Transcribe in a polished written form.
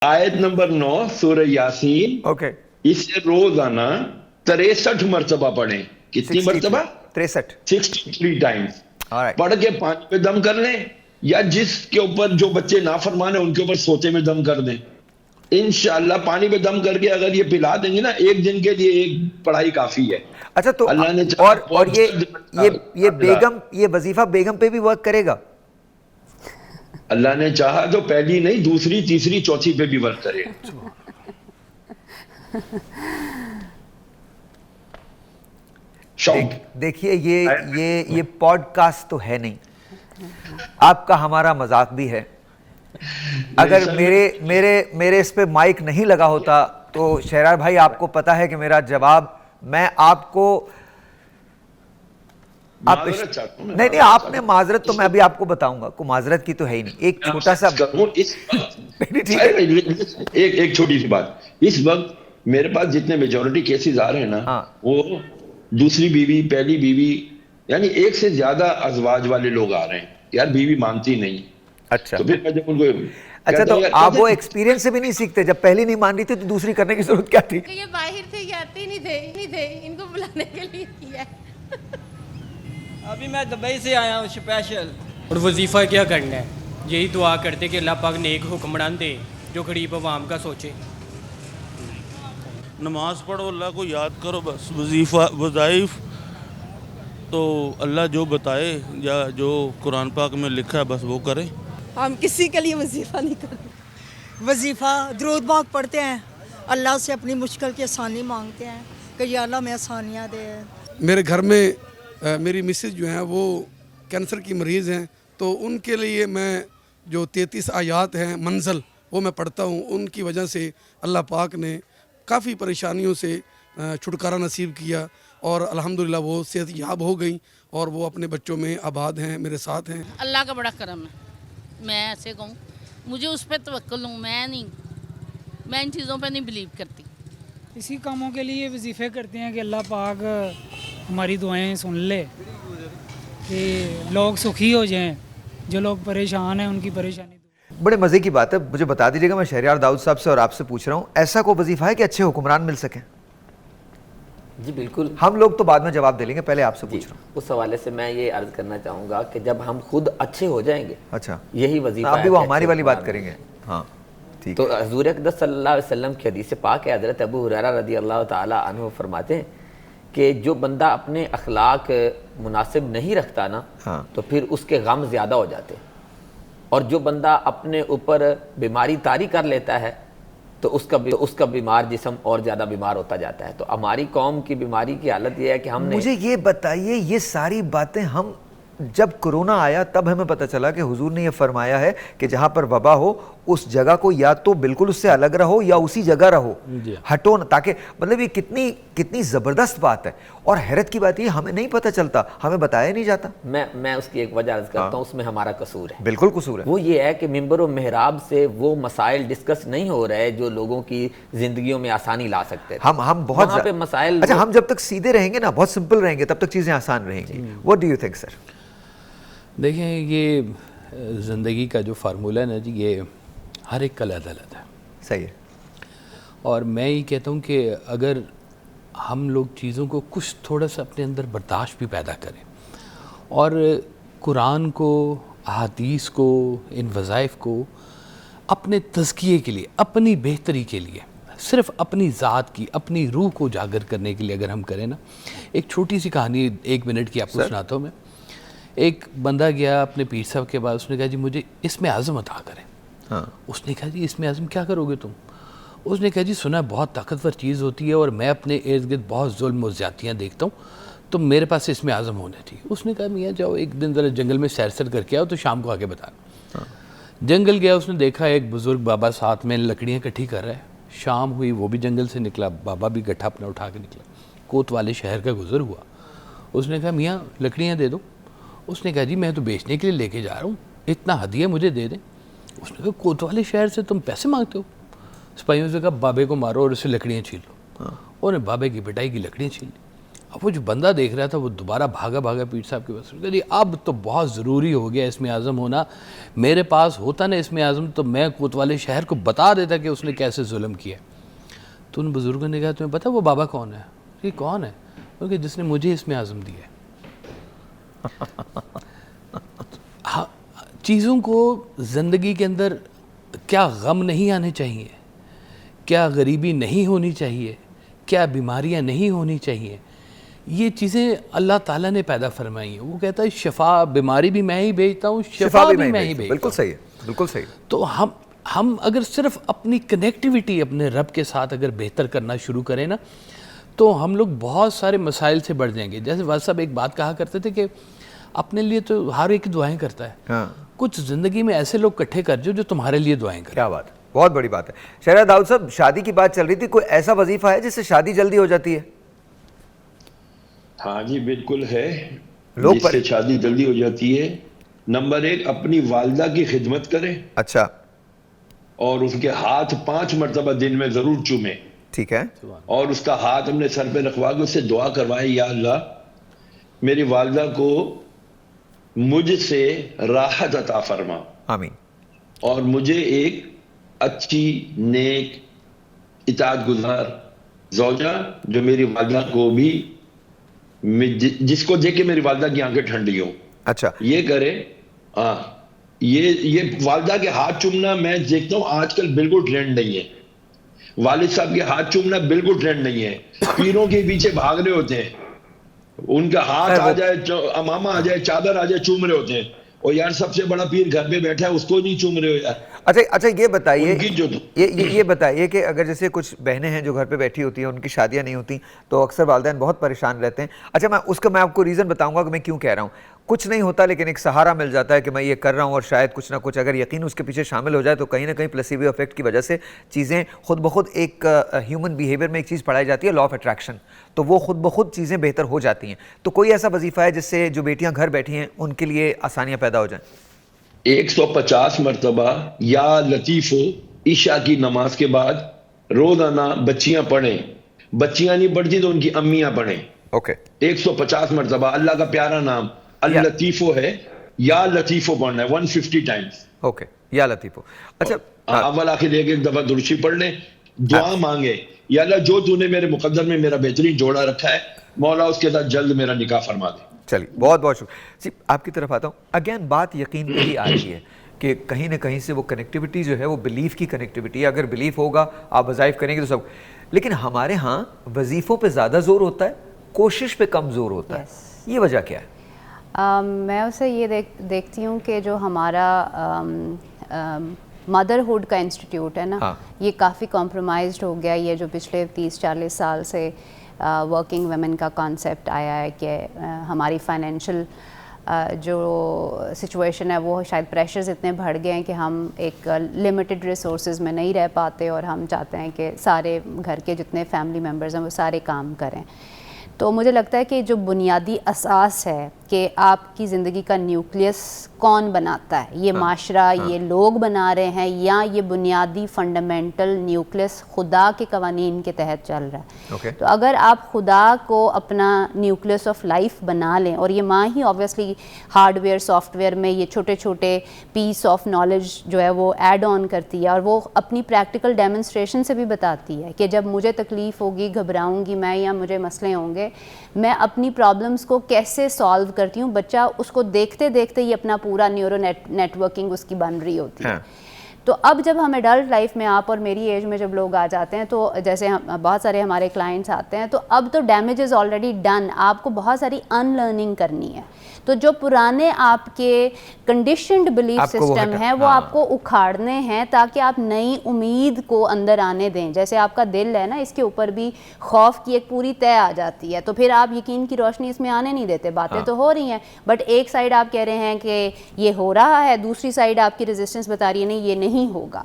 آیت نمبر 9 سورہ یاسین. اوکے. اسے روزانہ 63 مرتبہ پڑھیں. کتنی مرتبہ؟ 63. 63 ٹائمز. Alright. پڑھ کے پانی پہ دم کر لیں، یا جس کے اوپر جو بچے نافرمان ہیں ان کے اوپر سوتے میں دم کر دیں. انشاءاللہ پانی پہ دم کر کے اگر یہ پلا دیں گے نا، ایک دن کے لیے ایک پڑھائی کافی ہے. اچھا تو اللہ نے چاہا اور یہ بیگم، یہ وظیفہ بیگم پہ بھی ورک کرے گا؟ اللہ نے چاہا تو پہلی نہیں، دوسری، تیسری، چوتھی پہ بھی ورک کرے. دیکھیے یہ پوڈ کاسٹ تو ہے نہیں، آپ کا ہمارا مذاق بھی ہے. اگر میرے اس پہ مائک نہیں لگا ہوتا تو شہریار بھائی آپ کو پتا ہے کہ میرا جواب، میں آپ کو نہیں آپ نے معذرت تو میں ابھی آپ کو بتاؤں گا، کوئی معذرت کی تو ہے ہی نہیں. ایک چھوٹا سا ایک چھوٹی سی بات. اس وقت میرے پاس جتنے میجورٹی کیسز آ رہے ہیں نا، وہ دوسری بیوی، پہلی بیوی، یعنی ایک سے زیادہ ازواج والے لوگ آ رہے ہیں. یار بیوی مانتی نہیں. اچھا تو پھر میں جب ان کو اچھا تو آپ وہ ایکسپیرینس سے بھی نہیں سیکھتے؟ جب پہلی نہیں مان رہی تھی تو دوسری کرنے کی ضرورت کیا تھی؟ یہ باہر تھے، یہ آتے نہیں تھے، ان کو بلانے کے لیے کیا. ابھی میں دبئی سے آیا ہوں اسپیشل. اور وظیفہ کیا کرنا ہے، یہی دعا کرتے کہ اللہ پاک نیک حکمران دے جو غریب عوام کا سوچے. نماز پڑھو، اللہ کو یاد کرو، بس. وظیفہ وظائف تو اللہ جو بتائے یا جو قرآن پاک میں لکھا ہے بس وہ کریں. ہم کسی کے لیے وظیفہ نہیں کرتے. وظیفہ درود پاک پڑھتے ہیں، اللہ سے اپنی مشکل کی آسانی مانگتے ہیں کہ یا اللہ میں آسانیاں دے. میرے گھر میں میری مسز جو ہیں وہ کینسر کی مریض ہیں، تو ان کے لیے میں جو 33 آیات ہیں منزل وہ میں پڑھتا ہوں. ان کی وجہ سے اللہ پاک نے کافی پریشانیوں سے چھٹکارا نصیب کیا، اور الحمدللہ وہ صحت یاب ہو گئیں اور وہ اپنے بچوں میں آباد ہیں، میرے ساتھ ہیں. اللہ کا بڑا کرم ہے. میں ایسے کہوں، مجھے اس پہ توکل ہوں. میں ان چیزوں پہ نہیں بلیو کرتی. اسی کاموں کے لیے وظیفے کرتے ہیں کہ اللہ پاک ہماری دعائیں سن لے، کہ لوگ سکھی ہو جائیں، جو لوگ پریشان ہیں ان کی پریشانی. بڑے مزے کی بات ہے. مجھے بتا دیجیے گا، میں شہریار داؤد صاحب سے اور آپ سے پوچھ رہا ہوں، ایسا کوئی وظیفہ ہے کہ اچھے حکمران مل سکیں؟ جی بالکل. ہم لوگ تو بعد میں جواب دے لیں گے، پہلے آپ سے پوچھ رہا ہوں. اس حوالے سے میں یہ عرض کرنا چاہوں گا کہ جب ہم خود اچھے ہو جائیں گے، اچھا یہی وظیفہ ہے. ابھی وہ ہماری والی بات کریں گے. ہاں ٹھیک. تو حضور اقدس صلی اللہ علیہ وسلم کی حدیث پاک ہے، حضرت ابو ہریرہ رضی اللہ تعالی عنہ فرماتے ہیں کہ جو بندہ اپنے اخلاق مناسب نہیں رکھتا نا، تو پھر اس کے غم زیادہ ہو جاتے ہیں. اور جو بندہ اپنے اوپر بیماری طاری کر لیتا ہے تو اس کا بیمار جسم اور زیادہ بیمار ہوتا جاتا ہے. تو ہماری قوم کی بیماری کی حالت یہ ہے کہ ہم نے، مجھے یہ بتائیے، یہ ساری باتیں ہم جب کرونا آیا تب ہمیں پتہ چلا کہ حضور نے یہ فرمایا ہے کہ جہاں پر وبا ہو اس جگہ کو یا تو بالکل اس سے الگ رہو یا اسی جگہ رہو، ہٹو نہ. تاکہ مطلب یہ کتنی زبردست بات ہے. اور حیرت کی بات یہ ہمیں نہیں پتہ چلتا، ہمیں بتایا نہیں جاتا. میں اس کی ایک وجہ عرض کرتا ہوں، اس میں ہمارا قصور ہے. بالکل قصور ہے. وہ یہ ہے کہ ممبر و محراب سے وہ مسائل ڈسکس نہیں ہو رہے جو لوگوں کی زندگیوں میں آسانی لا سکتے تھے. ہم بہت وہاں پہ مسائل، اچھا ہم جب تک سیدھے رہیں گے نا، بہت سمپل رہیں گے، تب تک چیزیں آسان رہیں گی. واٹ ڈو یو تھنک سر؟ دیکھیں، یہ زندگی کا جو فارمولہ ہے نا جی، یہ ہر ایک کا الگ الگ ہے. صحیح ہے. اور میں یہ کہتا ہوں کہ اگر ہم لوگ چیزوں کو کچھ تھوڑا سا اپنے اندر برداشت بھی پیدا کریں، اور قرآن کو، احادیث کو، ان وظائف کو اپنے تزکیے کے لیے، اپنی بہتری کے لیے، صرف اپنی ذات کی، اپنی روح کو اجاگر کرنے کے لیے اگر ہم کریں نا. ایک چھوٹی سی کہانی 1 منٹ کی آپ کو سناتا ہوں میں. ایک بندہ گیا اپنے پیر صاحب کے بعد، اس نے کہا جی مجھے اسم اعظم عطا کریں. اس نے کہا جی اسم اعظم کیا کرو گے تم؟ اس نے کہا جی سنا بہت طاقتور چیز ہوتی ہے، اور میں اپنے ارد گرد بہت ظلم و زیادتیاں دیکھتا ہوں، تو میرے پاس اسم اعظم ہونا چاہیے. اس نے کہا میاں جاؤ ایک دن ذرا جنگل میں سیر کر کے آؤ تو شام کو آ کے بتانا. جنگل گیا، اس نے دیکھا ایک بزرگ بابا ساتھ میں لکڑیاں اکٹھی کر رہا ہے. شام ہوئی، وہ بھی جنگل سے نکلا، بابا بھی گٹھا اپنا اٹھا کے نکلا. کوتوالے شہر کا گزر ہوا. اس نے کہا میاں لکڑیاں دے دو. اس نے کہا جی میں تو بیچنے کے لیے لے کے جا رہا ہوں، اتنا ہدیہ مجھے دے دیں. اس نے کہا کوتوالے شہر سے تم پیسے مانگتے ہو؟ سپاہیوں سے کہا بابے کو مارو اور اسے لکڑیاں چھین لو. انہوں نے بابے کی پٹائی کی لکڑیاں چھین لی. اب وہ جو بندہ دیکھ رہا تھا وہ دوبارہ بھاگا پیر صاحب کے پاس، کہ اب تو بہت ضروری ہو گیا اسم اعظم ہونا، میرے پاس ہوتا نا اسم اعظم تو میں کوتوالے شہر کو بتا دیتا کہ اس نے کیسے ظلم کیا۔ تو ان بزرگوں نے کہا تمہیں پتہ وہ بابا کون ہے؟ یہ کون ہے؟ کیونکہ جس نے مجھے اسم اعظم دیا ہے۔ چیزوں کو زندگی کے اندر کیا غم نہیں آنے چاہیے، کیا غریبی نہیں ہونی چاہیے، کیا بیماریاں نہیں ہونی چاہیے، یہ چیزیں اللہ تعالیٰ نے پیدا فرمائی ہیں۔ وہ کہتا ہے شفا، بیماری بھی میں ہی بھیجتا ہوں، شفا بھی میں ہی بھیجتا ہوں۔ بالکل صحیح ہے، بالکل صحیح۔ تو ہم اگر صرف اپنی کنیکٹیوٹی اپنے رب کے ساتھ اگر بہتر کرنا شروع کریں نا تو ہم لوگ بہت سارے مسائل سے بڑھ جائیں گے۔ جیسے والد صاحب ایک بات کہا کرتے تھے کہ اپنے لیے تو ہر ایک دعائیں کرتا ہے، کچھ زندگی میں ایسے لوگ کٹھے کر جو تمہارے لیے دعائیں کریں۔ کیا بات ہے، بہت بڑی بات ہے۔ شہریار داؤد صاحب، شادی کی بات چل رہی تھی، کوئی ایسا وظیفہ ہے جس سے شادی جلدی ہو جاتی ہے؟ ہاں جی بالکل ہے، لوگ جس سے شادی جلدی ہو جاتی ہے۔ نمبر 1، اپنی والدہ کی خدمت کریں، اچھا، اور اس کے ہاتھ 5 مرتبہ دن میں ضرور چومیں، ٹھیک ہے، اور اس کا ہاتھ اپنے سر پہ رکھوا کے اس سے دعا کروائے، یا اللہ میری والدہ کو مجھ سے راحت عطا فرما، آمین، اور مجھے ایک اچھی نیک اطاعت گزار زوجہ جو میری والدہ کو بھی، جس کو دیکھ کے میری والدہ کی آنکھیں ٹھنڈی ہوں، اچھا، یہ کرے۔ ہاں، یہ والدہ کے ہاتھ چومنا میں دیکھتا ہوں آج کل بالکل ٹرینڈ نہیں ہے۔ والد صاحب کے ہاتھ چومنا بالکل ٹرینڈ نہیں ہے، پیروں کے پیچھے بھاگ رہے ہوتے ہیں، ان کا ہاتھ آ جائے، امامہ آ جائے، چادر آ جائے، چوم رہے ہوتے ہیں، اور یار سب سے بڑا پیر گھر پہ بیٹھا ہے اس کو نہیں چوم رہے ہو یار۔ اچھا یہ بتائیے کہ اگر جیسے کچھ بہنیں ہیں جو گھر پہ بیٹھی ہوتی ہیں، ان کی شادیاں نہیں ہوتی تو اکثر والدین بہت پریشان رہتے ہیں۔ اچھا، میں آپ کو ریزن بتاؤں گا کہ میں کیوں کہہ رہا ہوں۔ کچھ نہیں ہوتا لیکن ایک سہارا مل جاتا ہے کہ میں یہ کر رہا ہوں، اور شاید کچھ نہ کچھ اگر یقین اس کے پیچھے شامل ہو جائے تو کہیں نہ کہیں پلیسیبو افیکٹ کی وجہ سے چیزیں خود بخود، ایک ہیومن بیہیویئر میں ایک چیز پڑھائی جاتی ہے، لا آف اٹریکشن، تو وہ خود بخود چیزیں بہتر ہو جاتی ہیں۔ تو کوئی ایسا وظیفہ ہے جس سے جو بیٹیاں گھر بیٹھی ہیں ان کے لیے آسانیاں پیدا ہو جائیں؟ 150 مرتبہ یا لطیف ہو عشاء کی نماز کے بعد روزانہ بچیاں پڑھیں، بچیاں نہیں پڑھتی تو ان کی امیاں پڑھیں، اوکے، 150 مرتبہ۔ اللہ کا پیارا نام اللطیفو ہے، یا لطیفو پڑھنا ہے 150 ٹائمز، اوکے، یا لطیفو۔ اچھا، اول آخر ایک دفعہ درشی پڑھ لیں، دعا مانگے، یا اللہ جو تو نے میرے مقدر میں میرا بہترین جوڑا رکھا ہے مولا اس کے ساتھ جلد میرا نکاح فرما دے۔ چلیے، بہت بہت شکریہ۔ آپ کی طرف آتا ہوں، اگین بات یقین پہ ہی آ رہی ہے کہ کہیں نہ کہیں سے وہ کنیکٹیوٹی جو ہے وہ بلیف کی کنیکٹیوٹی ہے۔ اگر بلیف ہوگا، آپ وظائف کریں گے تو سب، لیکن ہمارے ہاں وظیفوں پہ زیادہ زور ہوتا ہے، کوشش پہ کم زور ہوتا ہے، یہ وجہ کیا ہے؟ میں اسے یہ دیکھتی ہوں کہ جو ہمارا مدرہڈ کا انسٹیٹیوٹ ہے نا، یہ کافی کمپرومائزڈ ہو گیا۔ یہ جو پچھلے 30-40 سال سے ورکنگ ویمن کا کانسیپٹ آیا ہے کہ ہماری فائنینشیل جو سچویشن ہے وہ شاید پریشرز اتنے بڑھ گئے ہیں کہ ہم ایک لمیٹڈ ریسورسز میں نہیں رہ پاتے، اور ہم چاہتے ہیں کہ سارے گھر کے جتنے فیملی ممبرز ہیں وہ سارے کام کریں۔ تو مجھے لگتا ہے کہ جو بنیادی اساس ہے کہ آپ کی زندگی کا نیوکلیس کون بناتا ہے، یہ معاشرہ، یہ لوگ بنا رہے ہیں، یا یہ بنیادی فنڈامنٹل نیوکلیس خدا کے قوانین کے تحت چل رہا ہے۔ تو اگر آپ خدا کو اپنا نیوکلیس آف لائف بنا لیں، اور یہ ماں ہی obviously hardware software میں یہ چھوٹے چھوٹے پیس آف نالج جو ہے وہ ایڈ آن کرتی ہے، اور وہ اپنی پریکٹیکل ڈیمونسٹریشن سے بھی بتاتی ہے کہ جب مجھے تکلیف ہوگی، گھبراؤں گی میں، یا مجھے مسئلے ہوں گے، میں اپنی پرابلمس کو کیسے سالو کرتی ہوں۔ بچہ اس کو دیکھتے دیکھتے ہی اپنا پورا نیورو نیٹ ورکنگ اس کی بن رہی ہوتی ہے۔ تو اب جب ہم ایڈلٹ لائف میں، آپ اور میری ایج میں جب لوگ آ جاتے ہیں، تو جیسے بہت سارے ہمارے کلائنٹس آتے ہیں، تو اب تو ڈیمیج از آلریڈی ڈن، آپ کو بہت ساری ان لرننگ کرنی ہے۔ تو جو پرانے آپ کے کنڈیشنڈ بلیف سسٹم ہیں وہ آپ کو اکھاڑنے ہیں تاکہ آپ نئی امید کو اندر آنے دیں۔ جیسے آپ کا دل ہے نا، اس کے اوپر بھی خوف کی ایک پوری طے آ جاتی ہے، تو پھر آپ یقین کی روشنی اس میں آنے نہیں دیتے۔ باتیں تو ہو رہی ہیں، بٹ ایک سائیڈ آپ کہہ رہے ہیں کہ یہ ہو رہا ہے، دوسری سائیڈ آپ کی ریزسٹنس بتا رہی ہے نہیں یہ نہیں ہوگا۔